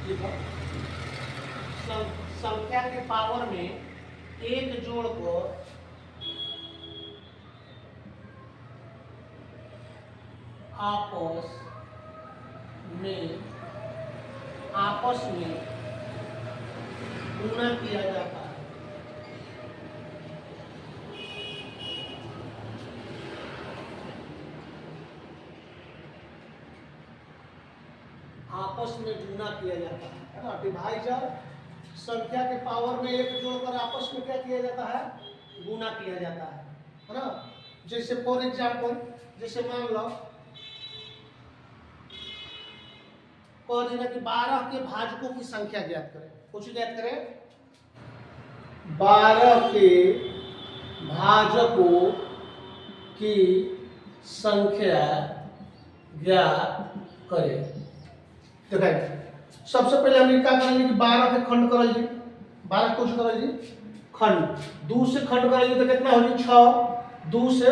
देखो संख्या के पावर में एक जोड़कर आपस में गुणा किया जाता है। आपस में गुणा किया जाता है ना। डिवाइजर संख्या के पावर में एक जोड़कर आपस में क्या किया जाता है, गुणा किया जाता है ना। जैसे फॉर एग्जाम्पल, जैसे मान लो कह देना कि 12 के भाजकों की संख्या ज्ञात करें। कुछ ज्ञात करें, 12 के भाजकों की संख्या ज्ञात करें। देखिए सबसे पहले हम क्या करेंगे कि 12 के खंड करल जी, 12 कुछ करल जी खंड, 2 से खंड करल तो कितना हो जी 6, 2 से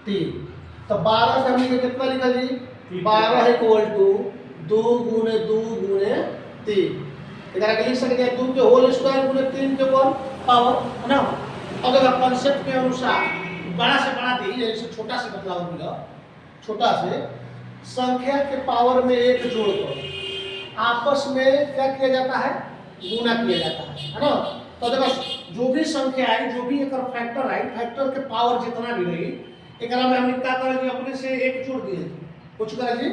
3, तो 12 से हमने कितना लिखा जी 12 इक्वल टू 2 गुणे 2 गुणे 3। इधर लिख सकते हैं 2 के होल स्क्वायर गुणे 3 के होल पावर है ना। अगर कॉन्सेप्ट के अनुसार बड़ा से बड़ा दी जैसे छोटा से बदलाव मिला, छोटा से संख्या के पावर में एक जोड़कर आपस में क्या किया जाता है, गुणा किया जाता है ना। तो देखो जो भी संख्या आई, जो भी एक फैक्टर आई, फैक्टर के पावर जितना भी रही एक में हम क्या करेंगे अपने से एक जोड़ दिए, कुछ करेंगे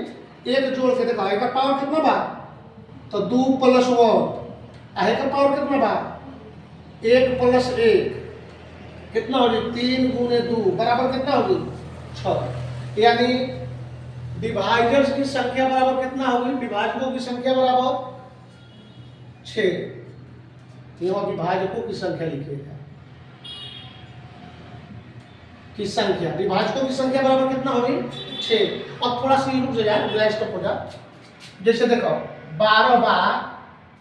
एक जोड़ के देखो एक पावर कितना बा, तो 2 + 1 एक पावर कितना बा 1 + 1 कितना हो गई 3 गुणे 2 बराबर कितना हो गई 6। यानी डिवाइजर्स की संख्या बराबर कितना होगी, विभाजकों की संख्या बराबर 6। यहाँ विभाजकों की संख्या लिखिएगा की संख्या, विभाजकों की संख्या बराबर कितना होगी 6। अब थोड़ा सा रुक जाए, ब्लास्ट हो जाए। जैसे देखो 12 बार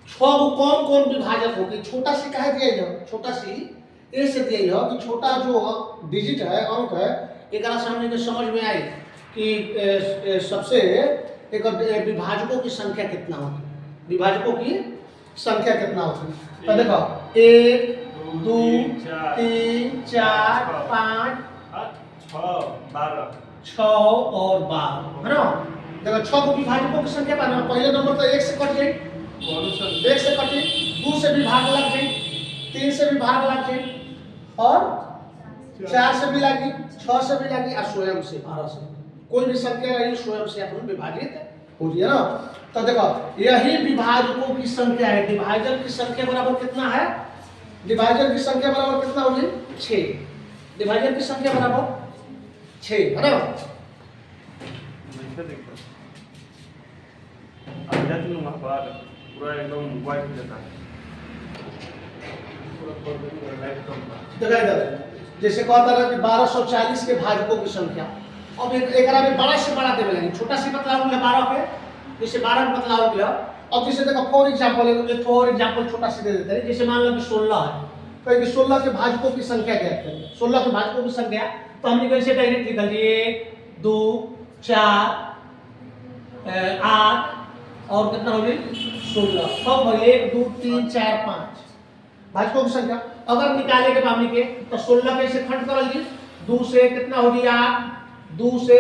6 को कौन कौन विभाजक होगी, छोटा सी कहा दिया जाए, छोटा सी ए से दिया जाए कि छोटा जो डिजिट है अंक है एक सामने के समझ में आए कि सबसे एक विभाजकों की संख्या कितना होगी, विभाजकों की संख्या कितना होगी। तो देखो 1 2 3 4 5 6 और 12 है ना। देखो 6 को विभाजकों की संख्या पाना, पहले नंबर तो 1 से कट जाए, 1 से कटे, 2 से भी भाग लग जाए, 3 से भी भाग लग जाए और 4 से भी लगी, 6 से भी लगी और स्वयं से 12 से कोई भी संख्या रही स्वयं से अपन विभाजित हो रही है ना। तो देखो यही विभाजकों की संख्या है। डिवाइजर की संख्या बराबर कितना है, डिवाइजर की संख्या बराबर कितना होगी 6। डिवाइजर की संख्या बराबर 6 है ना। पूरा एकदम वाइट हो जाता है। देखा इधर जैसे कहता रहा कि 1240 के भाजकों की संख्या, अब एक में बड़ा से बड़ा देवे लगे, छोटा से बदलाव हो गया 12 के, जैसे 12 का बदलाव हो गया। अब जैसे देखो फॉर एग्जांपल छोटा से दे देते हैं, जैसे मान लो कि 16 है, तो कि 16 के भाजकों की संख्या ज्ञात करें। 16 के भाजकों की संख्या तो हमने कैसे डायरेक्ट निकल दी 1 2 4 8 और कितना हो गई 16, सब 1 2 3 4 5 भाजकों की संख्या। अगर निकाले के मामले के तो 16 कैसे खंड करल जी, 2 से कितना हो गया 2 से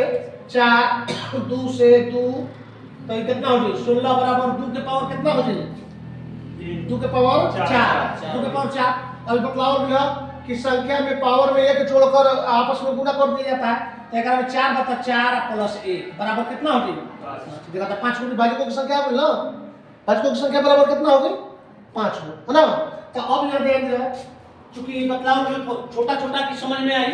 4 2 से 2 तो ये कितना हो गई 16 बराबर 2 के पावर कितना हो जाए 2 के पावर 4 2 के पावर 4। अब बतलाओ मिला कि संख्या में पावर में एक जोड़कर आपस में गुणा कर दिया जाता है, तो एक में 4 बता 4 + 1 बराबर कितना हो गई देखा था 5 को भाजकों की संख्या हो गई ना, भाजकों की संख्या बराबर कितना हो गई 5 है ना। तो अब यहां देख रहे चूंकि बतलाव में छोटा छोटा की समझ में आई,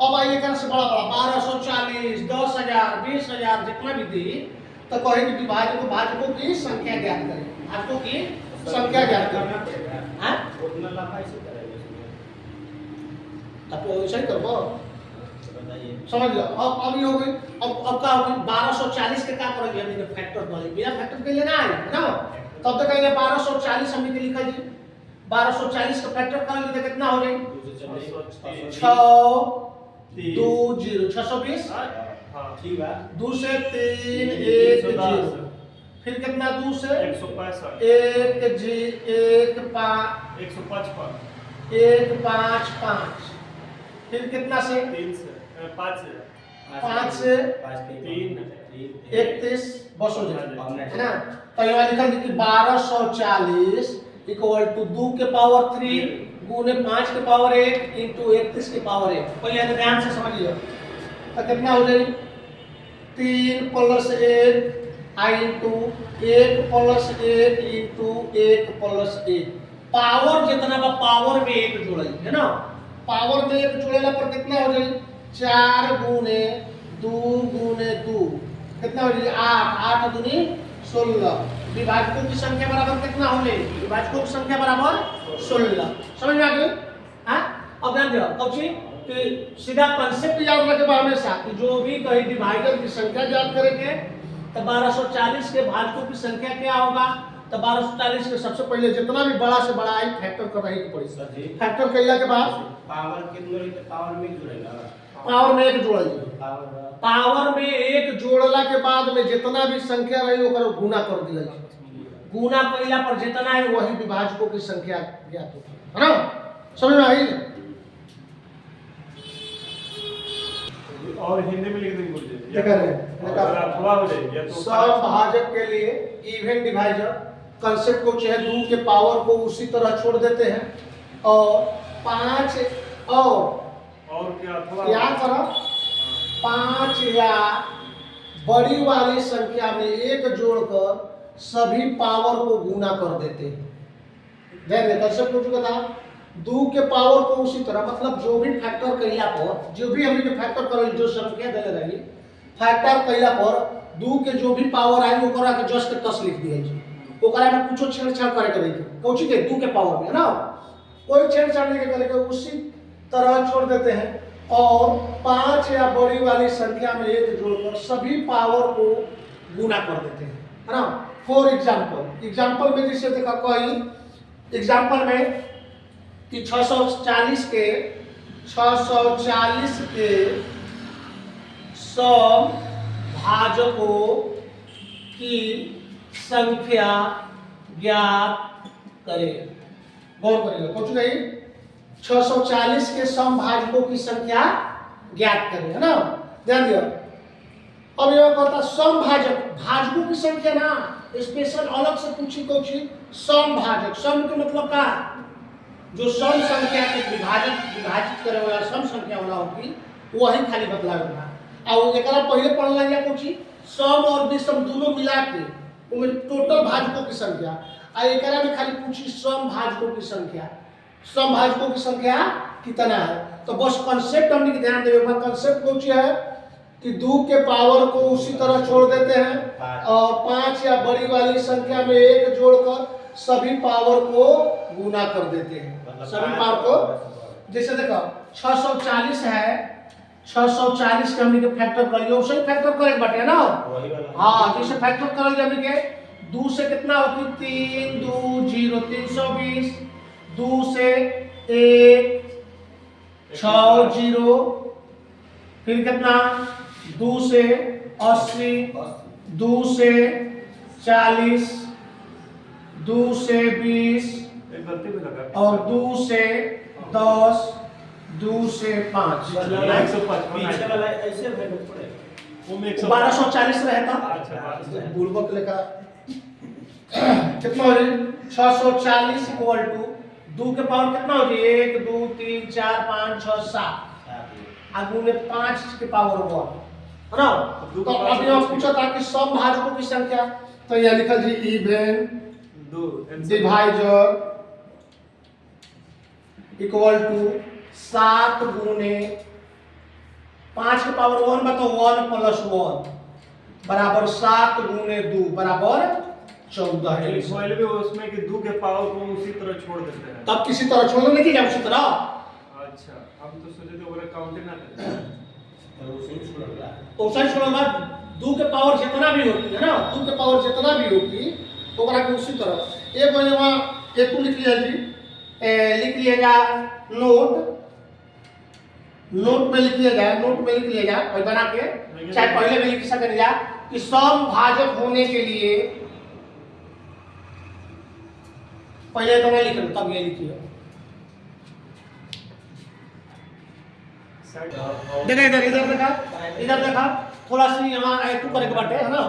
अब आइए कर से बड़ा बड़ा 1240 10,000 20,000 जितना भी दी तो कहे कि विभाजकों भाजकों की संख्या ज्ञात करें, भाजकों की संख्या ज्ञात करें। हां उतना लंबा ऐसे करेंगे आप वैसे ही करो समझ लो। अब ये हो गई, अब क्या हो गई 1240 के क्या करोगे हमने फैक्टर वाले बिना फैक्टर के लेना है ना। तब तक कहेंगे 1240 हमने लिखा जी 1240 का फैक्टर करेंगे तो कितना हो जाए 6 2 0 620 ठीक है 2 से 3 1 0 फिर कितना 2 से 165 1 जी 1 155 1 5 5 फिर कितना से 3 से 5 से 5 से 3 31 बस हो जाए है ना। तो यहाँ लिखा कि 1240 इक्वल टू 2 के पावर 3 गुने 5 के पावर 1 इंटू 31 के पावर 1। पहले तो ध्यान से समझिए तो कितना हो जाए 3 plus 1 i into 1 plus 1 into 1 plus 1 power जितना बा पावर में 1 जोड़े है ना। पावर में 1 जोड़ेला पर कितना हो जाए 4 गुने 2 गुने 2 कितना हो जाए 8 8 दूनी 16 विभाजकों की संख्या बराबर कितना होले विभाजकों की संख्या बराबर 16। समझ में आ गई हां। अब ध्यान दो कौची कि सीधा कांसेप्ट याद रखे बा हमेशा कि जो भी कहीं डिवाइडर की संख्या ज्ञात करेंगे तो 1240 के भाजकों की संख्या क्या होगा तो 1240 के सबसे पहले जितना भी बड़ा से बड़ा आई फैक्टर कर रही पड़ी सर जी। फैक्टर कइला के बाद पावर कितना रही तो पावर में जुड़ेगा पावर में 1 जोड़ल जाई पावर में 1 जोड़ला के बाद में जितना भी संख्या रही ओकर गुना कर दिया जाए। गुना कइला पर जितना है वही विभाजकों की संख्या ज्ञात होगी है ना। समझ में आई और हिंदी में लिख देंगे बोलिए देखा रहे अथवा हो जाएगी या तो समभाजक के लिए इवन डिवाइजर कांसेप्ट को चाहे 2 के पावर को उसी तरह छोड़ देते हैं और 5 और क्या अथवा क्या करो 5 या बड़ी वाली संख्या में 1 जोड़कर सभी पावर को गुना कर देते हैं। ध्यान दें कांसेप्ट को जो था 2 के पावर को उसी तरह मतलब जो भी फैक्टर कइला पर जो भी हमने के फैक्टर करल जो संख्या देले रही फैक्टर कइला पर 2 के जो भी पावर आई ओकरा के जस्ट के 10 लिख दिया जी। ओकरा में कुछो छेड़छाड़ करे के नहीं कौची के 2 के पावर में है ना कोई छेड़छाड़ नहीं करे के उसी तरह छोड़ देते हैं और 5 या बड़ी वाली संख्या में 1 जोड़कर सभी पावर को गुना कर देते हैं है ना। फॉर एग्जांपल में जैसे देखा कोई एग्जांपल में कि 640 के सम भाजकों की संख्या ज्ञात करें। गौर करिएगा कुछ नहीं 640 के सम भाजकों की संख्या ज्ञात करें है ना। ध्यान दिया अब यह कहता सम भाजक भाजकों की संख्या ना स्पेशल अलग से पूछी कोची सम भाजक सम के मतलब का जो सम संख्या के विभाजित करे वाला सम संख्या वाला होगी वही खाली बतलावेगा और एकरा पहले पढ़ला या कोची सम और विषम दोनों मिला के उनमें टोटल भाजकों की संख्या आ एकरा में खाली पूछी सम भाजकों की संख्या कितना है। तो बस कांसेप्ट हमने ध्यान देवे कांसेप्ट कोची है कि 2 के पावर को उसी तरह छोड़ देते हैं और 5 या बड़ी वाली संख्या में 1 जोड़कर सभी पावर को गुना कर देते हैं। सभी पावर को जैसे देखो 640 है 640 के हमने के फैक्टर करियो उसे फैक्टर करे बाटे ना हां जैसे फैक्टर करल हमने के 2 से कितना होती 3 2 0 320 2 से 1 6 0 फिर कितना 2 से 80 2 से 40 2 से 20 और 2 से 10 2 से 5 155 ऐसे पड़ेगा वो में 1240 रहता अच्छा बुलबक लेका कितना हो जाए 640 इक्वल टू 2 के पावर कितना हो जाए 1 2 3 4 5 6 7 आगू में 5 के पावर 1 है ना। तो अभी हम पूछा था कि सम भाजकों की संख्या तो यह लिखा जी इवन डिवाइजर इक्वल टू 7 गुने 5 के पावर 1 बताओ 1 प्लस 1 बराबर 7 गुने 2 बराबर 14 है। पहले भी उसमें कि 2 के पावर को उसी तरह छोड़ देते हैं तब किसी तरह छोड़ने नहीं किया उसी तरह अच्छा हम तो सोचे थे वो काउंटिंग ना करें तो सही छोड़ना 2 के पावर जितना भी होगी है ना 2 के पावर जितना भी होगी ओकरा के उसी तरह एक बार वहां एक को लिख लिया जी लिख लिएगा नोट में लिख लिएगा और बना के चाहे पहले भी लिख सकेंगे कि समभाजक होने के लिए पहले तो मैं लिख लूं तब ये लिखिए। देखा इधर देखा थोड़ा सी यहाँ तू करे के बाटे है ना,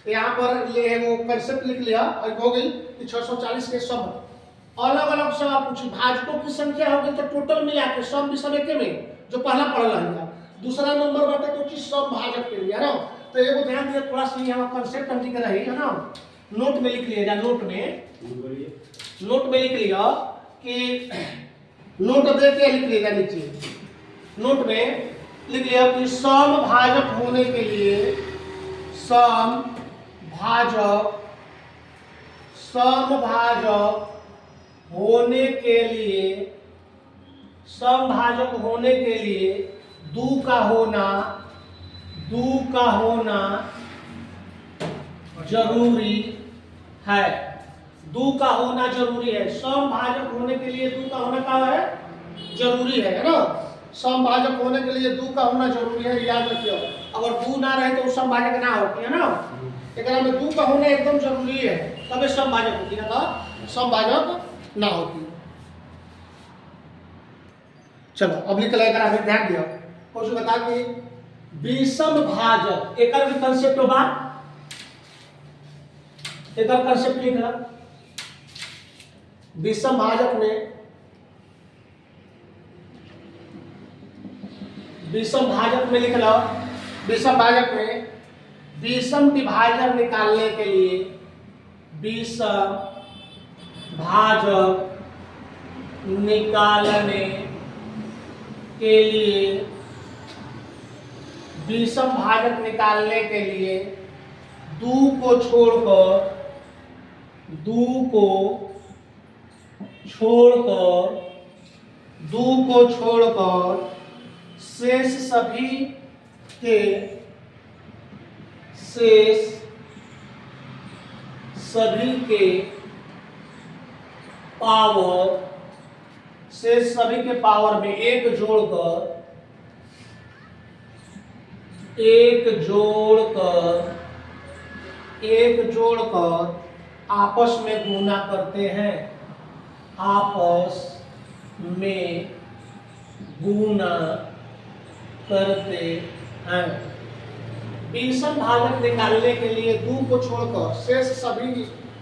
यहाँ पर ये वो कंसेप्ट लिख लिया और हो गई कि 640 के सब अलग अलग सवाल पूछी, भाजकों की संख्या हो गई तो टोटल मिला के सम विषम एके में जो पहला पढ़ल है। दूसरा नंबर बाटे तो चीज सम भाजक के लिए है ना, तो एगो ध्यान दिया थोड़ा सी यहाँ कंसेप्ट हम लिख रही है ना, नोट में लिख लिया, नोट में लिख लिया कि नोट दे के लिख लिया नीचे, नोट में लिख लिया कि समभाजक होने के लिए समभाजक होने के लिए दू का होना जरूरी है। दू का होना जरूरी है। समभाजक होने के लिए दू का होना क्या है? जरूरी है ना। समभाजक होने के लिए दू का होना जरूरी है, याद रखियो। अगर दू ना रहे तो समभाजक ना होती है ना, एकरा में दू का होना एकदम जरूरी है, तबे समभाजक होती है, तो समभाजक ना होती। चलो अब निकल एकरा में ध्यान दियो। कुछ बता कि विषम भाजक एकर भी कांसेप्ट बा, एकर कांसेप्ट लिखला। विषम भाजक में लिख लो, विषम भाजक में विषम विभाजक निकालने के लिए विषम भाजक निकालने के लिए विषम भाजक निकालने के लिए दू को छोड़कर शेष सभी के पावर में एक जोड़कर आपस में गुणा करते हैं। विषम भाजक निकालने के लिए दू को छोड़कर शेष सभी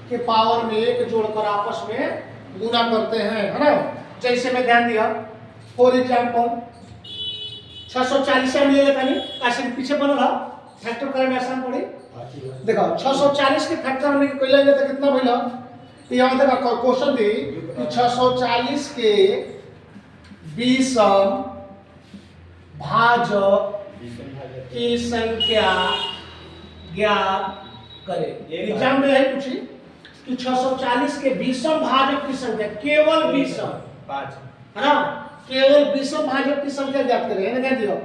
के पावर में एक जोड़कर आपस में गुणा करते हैं, है ना। जैसे में ध्यान दिया, फॉर एग्जाम्पल 640 से हम ले लेते हैं, ऐसे पीछे बनल रहा, फैक्टर करे में आसान पड़ी। देखो 640 के फैक्टर हमने कोई ले तो कितना भइल? यहाँ देखो क्वेश्चन दी कि 640 के विषम भाजक की संख्या ज्ञात करें। एग्जाम में यही पूछी कि 640 के विषम भाजक की संख्या, केवल विषम, है ना, केवल विषम भाजक की संख्या ज्ञात करें। क्या दियो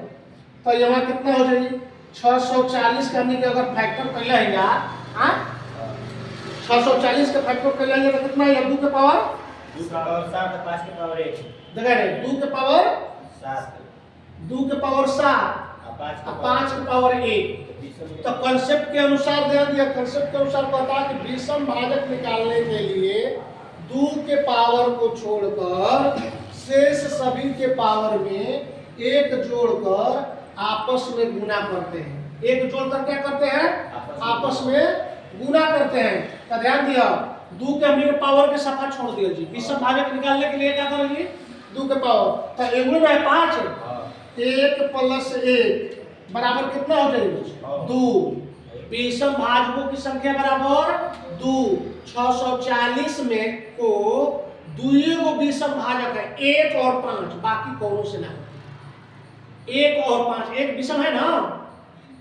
तो यहाँ कितना हो जाएगी? 640 का हमने अगर फैक्टर पहले है यार, 640 का फैक्टर पहले है तो कितना है? 2 के पावर 7, 5 के पावर 1, देखा रे 2 के पावर 7, 2 के पावर 7, 5 के पावर 1। तो कंसेप्ट के अनुसार ध्यान दिया, कंसेप्ट के अनुसार कहता है कि विषम भाजक निकालने के लिए 2 के पावर को छोड़कर शेष सभी के पावर में एक जोड़कर आपस में गुणा करते हैं। एक जोड़कर क्या करते हैं? आपस में गुणा करते हैं। तो ध्यान दिया, 2 के हमने पावर के सफा छोड़ दिया जी। विषम भाजक निकालने के लिए क्या करेंगे? 2 के पावर, तो एगो में 5, 1 + 1 बराबर कितना हो जाएगा? 2। विषम भाजकों की संख्या बराबर 2। 640 में को 2 विषम भाजक है, 1 और 5, बाकी कौनों से ना। 1 और 5, एक विषम है ना,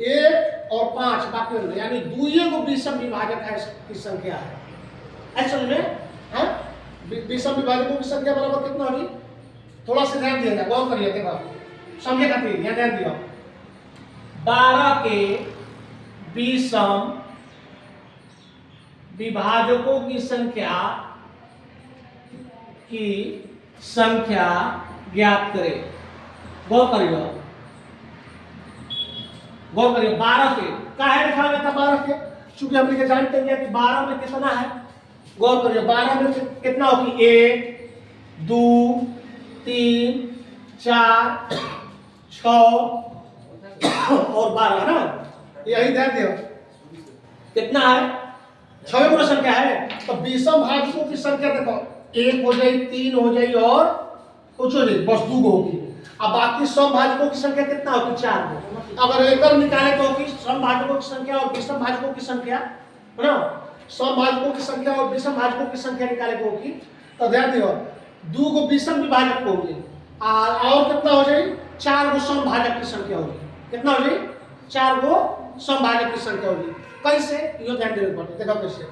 1 और 5 बाकी नहीं, यानी 2 विषम विभाजक है की संख्या है। ऐसा में हाँ, विषम विभाजकों की संख्या बराबर कितना होगी? थोड़ा सा ध्यान दिया, गौर करिए, देखो समझे खातिर यहाँ ध्यान दिया। 12 के विषम विभाजकों की संख्या ज्ञात करें। गौर करिए, गौर करिए 12 के काहे लिखा गया था 12 के, चूंकि हम लिखे जानते हैं कि 12 में कितना है। गौर करिए 12 में कितना होगी 1 2 3 4 6 और 12 ना, यही ध्यान दियो कितना है 6 गुना संख्या है। तो विषम भाजकों की संख्या देखो 1 हो जाएगी 3 हो जाएगी और कुछ हो जाएगी बस 2 होगी। अब बाकी सम भाजकों की संख्या कितना होगी 4 हो। अगर एकड़ निकाले तो होगी सम भाजकों की संख्या और विषम भाजकों की संख्या है ना, सम भाजकों की संख्या और विषम भाजकों की संख्या निकाले को होगी। तो ध्यान दियो 2 को विषम विभाजक होगी और कितना हो जाएगी 4 को सम भाजक की संख्या होगी। कितना हो जाएगी 4 को सम भाजक की संख्या होगी। कैसे यो ध्यान देना पड़ता देखो कैसे।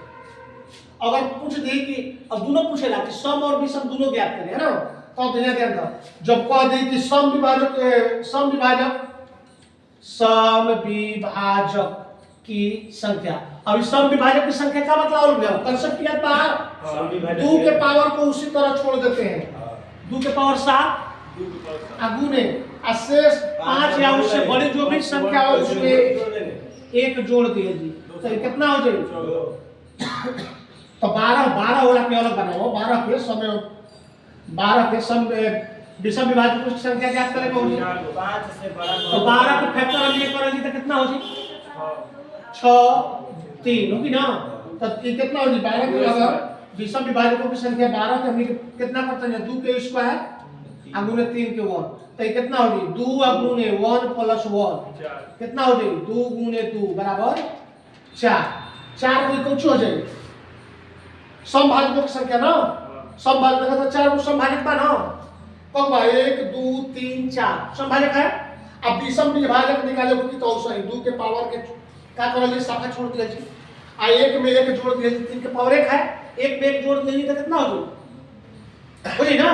अगर पूछ दी कि अब दोनों पूछेला कि सम और विषम दोनों ज्ञात करें है ना, तो ध्यान देना जब कह दी कि सम विभाजक की संख्या। अब सम विभाजक की संख्या का मतलब और गया कंसेप्ट याद बा 2 के पावर को उसी तरह छोड़ देते हैं 2 के पावर 7 गुने शेष 5 या उससे बड़ी जो भी संख्या हो उसमें एक जोड़ दिए जी। तो कितना हो जाएगा तो 12 होला के अलग बनाओ 12 के समय 12 के सम विषम विभाजक की संख्या ज्ञात करें होगी 5 से बड़ा तो 12 के फैक्टर हम ये करेंगे तो कितना हो जी 6 3 होगी ना। तो ये कितना होगी 12 के अगर विषम विभाजकों की संख्या 12 के हम कितना करते हैं 2 के स्क्वायर गुने 3 के 1 तो ये कितना होगी 2 गुने 1 प्लस 1 कितना हो जाएगी 2 गुने 2 बराबर 4 को कुछ हो जाएगी सम भाजकों की संख्या ना सम भाजक तो 4 को सम भाजक बा ना कब बा 1 2 3 4 सम भाजक है। अब विषम विभाजक निकाले होगी तो सही 2 के पावर के का करल शाखा छोड़ दिया जी आ 1 में 1 जोड़ दिया जी 3 के पावर 1 है 1 में 1 जोड़ दिया जी तो कितना हो जाए ना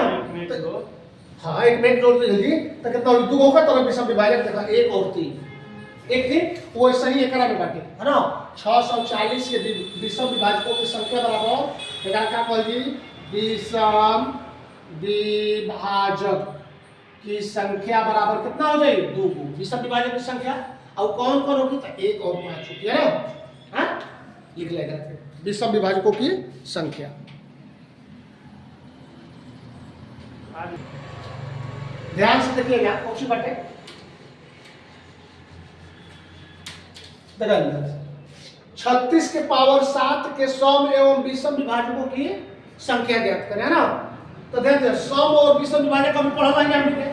हाँ 1 में 1 जोड़ दिया जी तो कितना हो 2 होगा तो विषम विभाजक देखा 1 और 3 एक थी वो सही एकरा में बांटे है ना 640 के विषम विभाजकों की संख्या बराबर एकरा का कहल जी विषम विभाजक की संख्या बराबर कितना हो जाएगी 2 को विषम विभाजक की संख्या और कौन कौन होगी तो 1 और 5 होगी है ना हाँ लिख लेगा विषम विभाजकों की संख्या। ध्यान से देखिएगा कौन सी बातें देखिए 36 के पावर 7 के सम एवं विषम विभाजकों की संख्या ज्ञात करें है ना। तो ध्यान दें सम और विषम विभाजक हम पढ़ा है हमने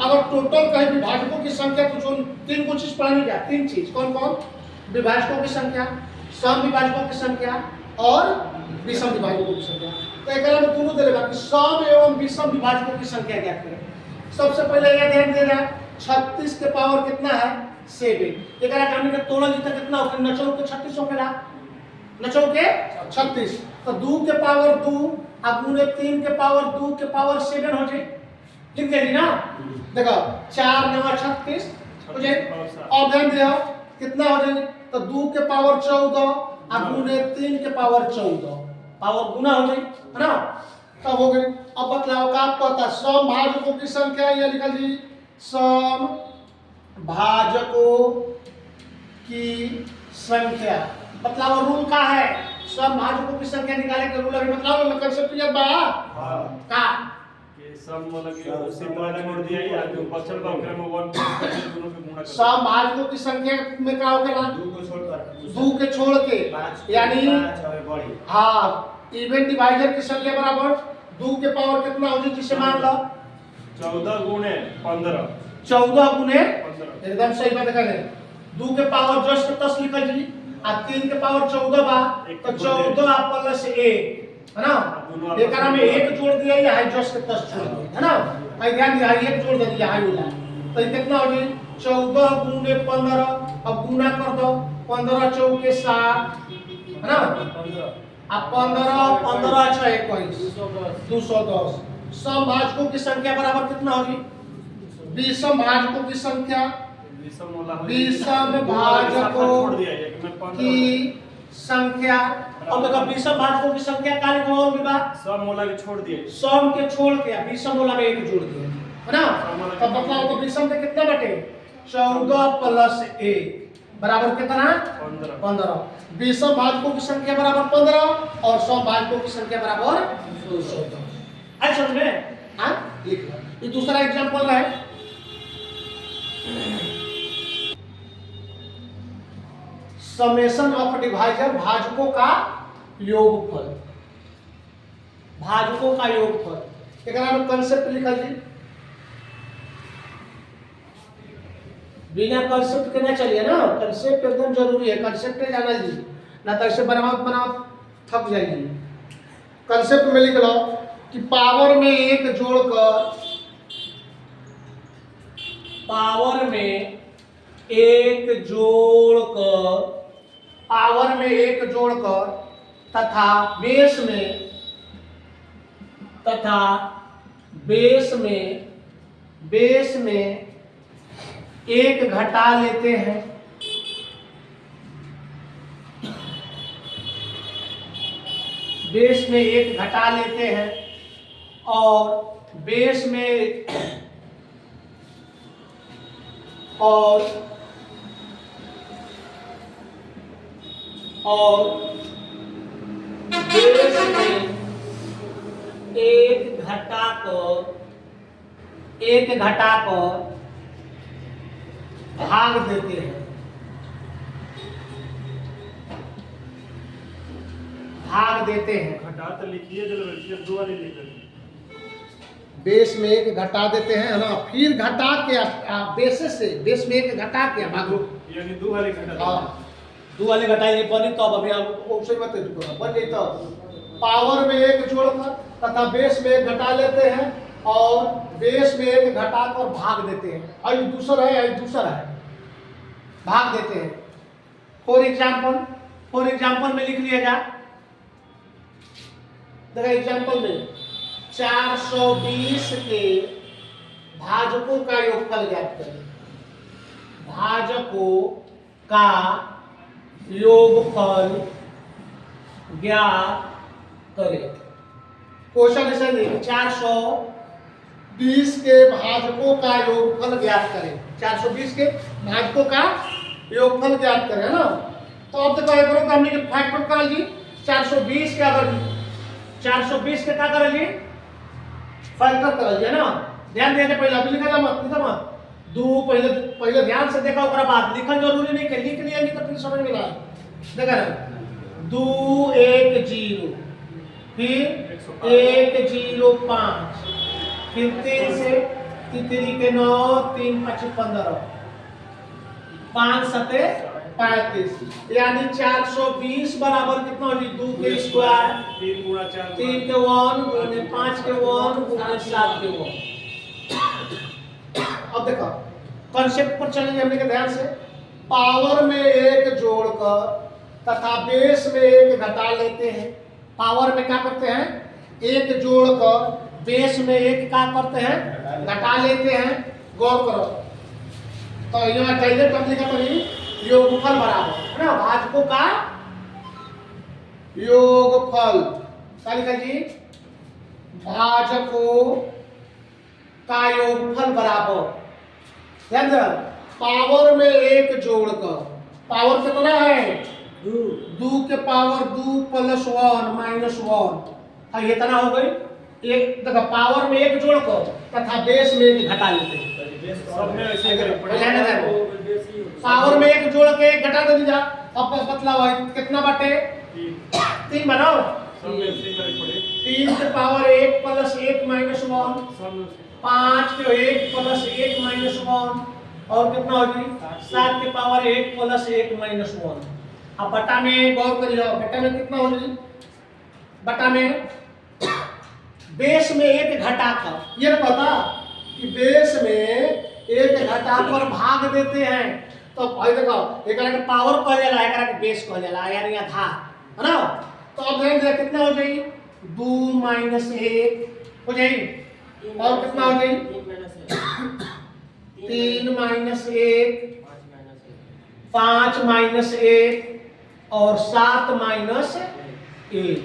अगर टोटल कहीं विभाजकों की संख्या तो 3 को चीज पढ़ानी क्या 3 चीज कौन कौन विभाजकों की संख्या सम विभाजकों की संख्या और विषम विभाजकों की संख्या। तो एकरा में दोनों दे बाकी सम एवं विषम विभाजकों की संख्या ज्ञात करें। सबसे पहले यह ध्यान देना 36 के पावर कितना है 7 एकरा का हमने तोड़ा जी कितना होगा नचौ के 36 होगा नचौ के 36 तो 2 के पावर 2 गुने 3 के पावर 2 के पावर 7 हो जाए लिख दे ना देखो 4 9 36 हो जाए। और ध्यान दिया कितना हो जाए तो 2 के पावर 14 गुने 3 के पावर 14 पावर गुना हो जाए है ना तब हो गई। अब बतलाओ का आपको पता सम भाजकों की संख्या ये लिखा जी सम भाजकों की संख्या बतलाओ रूल का है सम भाजकों की संख्या निकाले के रूल अभी बतलाओ मैं कंसेप्ट क्लियर बा का ये सब मतलब कि उसी वाला छोड़ दिया या जो बचल बा ओकरा में 1 प्लस दोनों के गुणा कर सम भाजकों की संख्या में का होगा 2 को छोड़कर 2 के छोड़ के 5 यानी 5 है बड़ी हाँ इवन डिवाइजर की संख्या बराबर 2 के पावर कितना हो जाए जिसे मान लो 14 गुणे 15 14 गुने 15 एकदम सही बात है 2 के पावर जस्ट 10 लिखल जी आ 3 के पावर 14 बा तो 14 प्लस 1 है ना एकरा में 1 जोड़ दिया या हाई जस्ट 10 छोड़ दिया है ना भाई ध्यान दिया 1 जोड़ दे दिया हाई वाला तो ये कितना हो गई 14 गुने 15 अब गुना कर दो 15 चौके 7 है ना अब 15 15 6 21 210 सम भाजकों की संख्या बराबर कितना होगी विषम भाजकों की संख्या विषम भाजकों की संख्या अब देखो विषम भाजकों की संख्या काले को और विभाग सब मोला के छोड़ दिए सम के छोड़ के विषम मोला में 1 जोड़ दिया है ना। तब बताओ तो विषम के कितना बटे 14 प्लस 1 बराबर कितना? 15। 15। 20 भाजकों की संख्या बराबर 15 और 100 भाजकों की संख्या बराबर 214। आज समझ में? हाँ, लिख लो। ये दूसरा एग्जांपल है। समेशन ऑफ डिवाइजर, भाजकों का योगफल, भाजकों का योगफल। एकरा में कंसेप्ट लिखल जी, बिना कंसेप्ट के ना चलिए ना, कंसेप्ट एकदम जरूरी है, कंसेप्ट जाना जी, ना तो ऐसे बनावट थक जाएगी। कंसेप्ट में लिख लो कि पावर में एक जोड़कर, पावर में एक जोड़कर, पावर में एक जोड़कर तथा बेस में, तथा बेस में, बेस में एक घटा लेते हैं, बेस में एक घटा लेते हैं और बेस में, और बेस में एक घटाकर, एक घटाकर भाग देते हैं, भाग देते हैं। घटा तो लिखिए, चलो फिर 2 वाली लिख लेते। बेस में एक घटा देते हैं, है ना, फिर घटा के बेस से, बेस में एक घटा के भागो, यानी 2 वाली घटा। हाँ, 2 वाले घटाएंगे बनी तो अभी आप ऑप्शन मत दो, बन जाए तो पावर में एक जोड़कर तथा बेस में एक घटा लेते हैं और बेस में एक घटाकर भाग देते हैं। और दूसरा है, दूसरा है, भाग देते हैं। फॉर एग्जाम्पल में लिख लिएगा, देखो एग्जाम्पल में 420 के भाजकों का योगफल ज्ञात करें, भाजकों का योगफल ज्ञात करें। क्वेश्चन ऐसा नहीं, 420 के भाजकों का योगफल ज्ञात करें, 420 के भाजकों का योगफल ज्ञात करें, है ना। तो अब देखो एक बार हमने फैक्टर कर ली, 420 के अगर 420 के क्या कर ली, फैक्टर कर लिया ना। ध्यान देने पहले अभी लिखा मत, दो पहले ध्यान से देखा, उसके बाद लिखन जरूरी नहीं कि लिख लिया नहीं तो फिर समझ में ना देखा ना। 2 1 0 फिर 105 फिर 3 से 3 के 9 3 5 15 5 7 35 यानी 420 बराबर कितना हो जी, 2 के स्क्वायर 3 गुणा 4 3 के 1 गुणे 5 के 1 गुणे 7 के 1। अब देखो कॉन्सेप्ट पर चलेंगे हमने के ध्यान से। पावर में एक जोड़कर तथा बेस में एक घटा लेते हैं। पावर में क्या करते हैं, एक जोड़कर बेस में एक क्या करते हैं, घटा लेते हैं। गौर करो, तो यहाँ डायरेक्ट हम लिखा तो नहीं, योगफल बराबर है ना, भाजकों का योगफल क्या लिखा जी, भाजकों का योगफल बराबर, ध्यान दो, पावर में एक जोड़कर, पावर कितना है, 2 के पावर 2 प्लस 1 माइनस 1, ये इतना हो गई। एक देखो पावर में एक जोड़कर तथा बेस में एक घटा लेते हैं, सब में ऐसे ही करें। पावर में एक जोड़ के घटा दे दीजिए। अब बतला हुआ कितना बाटे, 3 बनाओ, सब में ऐसे ही करें पड़े। 3 के पावर 1 प्लस 1 माइनस 1, सब में 5 के 1 प्लस 1 माइनस 1 और कितना होगी 7 के पावर 1 प्लस 1 माइनस 1। अब बटा में गौर करिए, बटा में कितना होगी, बटा में बेस में एक घटा कर, ये पता कि बेस में एक घटा कर भाग देते हैं। तो भाई देखो एकरा के पावर कह जाला, एकरा के बेस कह जाला, यानी आधा, है ना। तो अब ध्यान दे कितना हो जाएगी, 2 माइनस 1 हो जाएगी और कितना हो जाएगी 3 माइनस 1 5 माइनस 1 और 7 माइनस 1।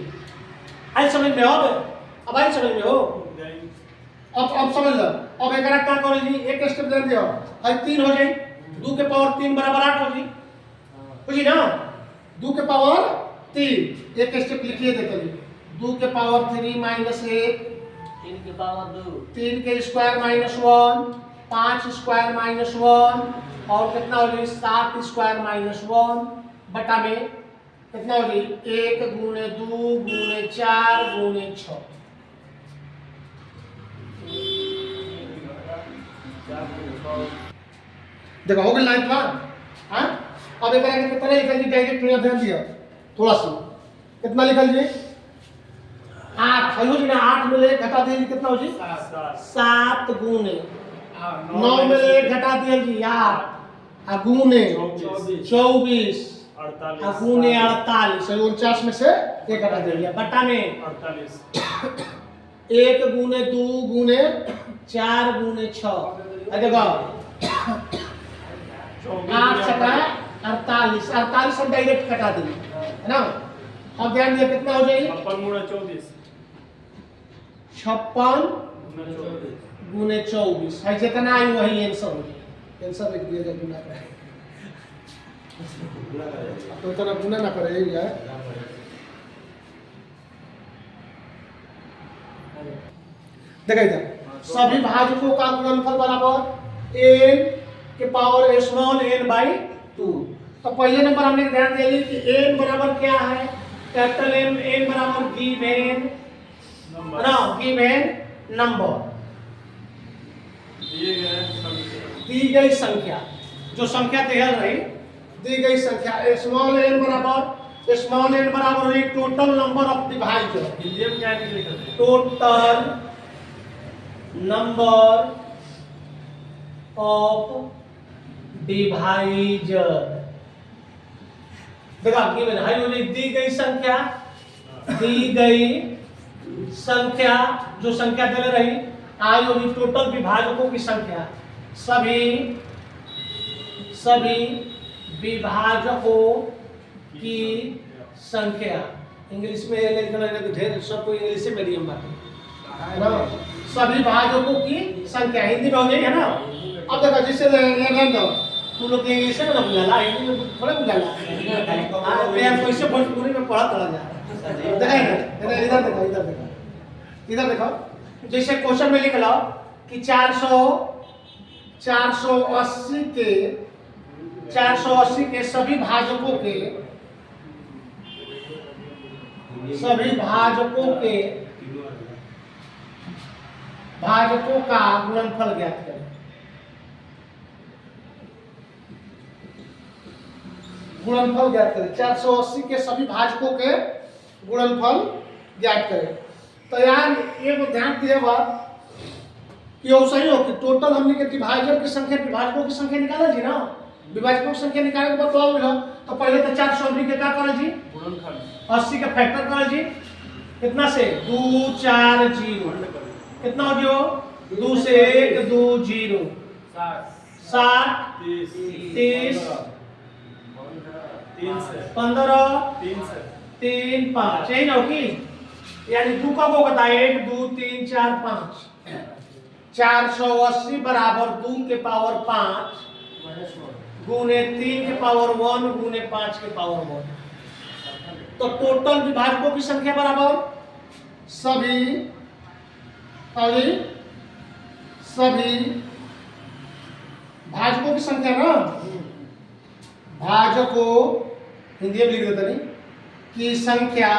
आई समझ में हो, अब आई समझ में हो, अब समझ लो। अब एक क्या करो जी, एक स्टेप दे दियो, आई 3 हो जाए 2 के पावर 3 बराबर 8 होगी, बुझी ना? 2 के पावर 3 एक स्टेप लिखिए देखिए, 2 के पावर 3 माइनस 1, 3 के पावर 2, 3 के स्क्वायर माइनस 1, 5 स्क्वायर माइनस 1 और कितना हो जाएगी 7 स्क्वायर माइनस 1 बटा में कितना हो जाएगी 1 गुने 2 गुने 4 गुने 6। देखो हो गया लाइन का। हाँ अब एक आगे कितना लिखल जी डायरेक्ट में ध्यान दिया थोड़ा सा, कितना लिखल जी 8 हो जी ना, 8 में ले घटा दिए कितना हो जी 7 गुने 9 में ले घटा दिए जी 8 आ गुने 24 आ गुने 48 49 में से 1 घटा दिया बटा में 48 1 गुने 2 गुने 4 गुने 6 देखो 8 छका 48 48 हम डायरेक्ट कटा देंगे है ना। अब ध्यान दिया कितना हो जाएगी 56 गुने 24 है जितना आई वही आंसर हो। आंसर लिख दिया जाए गुना करे तो इतना गुना ना करे यही है। देखा इधर सभी भाजकों का गुणनफल बराबर n के पावर स्मॉल n बाई 2। तो पहले नंबर हमने ध्यान दिया कि n बराबर क्या है, कैपिटल M, n बराबर गिवन ना गिवन नंबर दी गई संख्या, जो संख्या दिहल रही दी गई संख्या स्मॉल n बराबर हुई total number of divisor, Hindi में क्या लिखा है टोटल नंबर ऑफ डिवाइजर। देखा गिवन हाई हो गई दी गई संख्या जो संख्या दे रही आई होगी टोटल विभाजकों की संख्या, सभी विभाजकों की संख्या। इंग्लिश में ढेर सबको इंग्लिश मीडियम बात है ना। सभी भाजकों की संख्या हिंदी में हो गई है ना। अब देखो जिससे तुम लोग इंग्लिश में ना बुझाला, हिंदी में थोड़ा बुझाला। हां यार कैसे भोजपुरी में पढ़ा चला जा। देखा इधर देखो जैसे क्वेश्चन में लिख लो कि 480 के सभी भाजकों का गुणनफल ज्ञात करें। गुणनफल ज्ञात करें 480 के सभी भाजकों के गुणनफल ज्ञात करें। तो यार ये को ध्यान दिए बात कि वो सही हो कि टोटल हमने के डिवाइजर की संख्या विभाजकों की संख्या निकाला जी ना। विभाजकों की संख्या निकालने के बाद तो मिला तो पहले तो 480 के क्या करल जी 80 का फैक्टर करल जी कितना से 2 4 0 कितना हो जो 2 से 1 2 0 7 30 15 3 5 यही ना होगी, यानी 2 का वो बताए 1 2 3 4 5 480 बराबर 2 के पावर 5 गुने 3 के पावर 1 गुने 5 के पावर 1। तो टोटल विभाजकों की संख्या बराबर सभी भाजकों की संख्या ना, भाजकों हिंदी में लिख देते नहीं की संख्या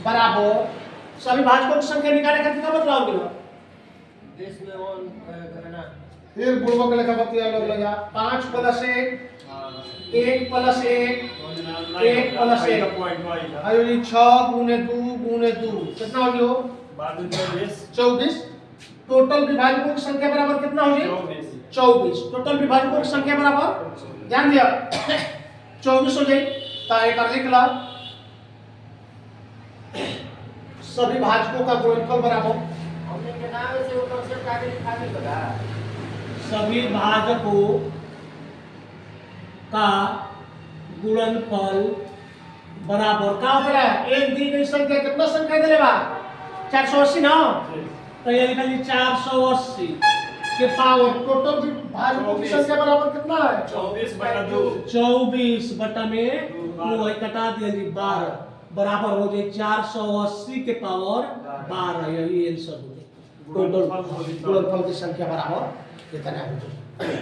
बराबर सभी भाजकों की संख्या निकालने का कितना बतलाओगे ना देश में ऑन करना फिर बुढ़वा के लेखा बतिया लोग लगा 5 + 1 1 + 1 1 + 1 आयो जी 6 गुने 2 गुने 2 कितना हो गयो 24। टोटल विभाजकों की संख्या बराबर कितना हो जी 24। टोटल विभाजकों की संख्या बराबर ध्यान दिया 24 हो जाए। तो एक और लिख ला सभी भाजकों का गुणनफल बराबर हमने के नाम से वो कंसेप्ट आगे लिखा भी बता सभी भाजकों का गुणनफल बराबर का होता है एक दी गई संख्या कितना संख्या दे बा 480 ना, तो ये लिखा जी 480 के पावर टोटल भी भाजकों की संख्या बराबर कितना है 24/2 24 बटा में 2 कटा दिया जी 12 बराबर हो जाए 480 के पावर 12 यही आंसर हो जाए टोटल गुणनफल की संख्या बराबर कितना हो जाए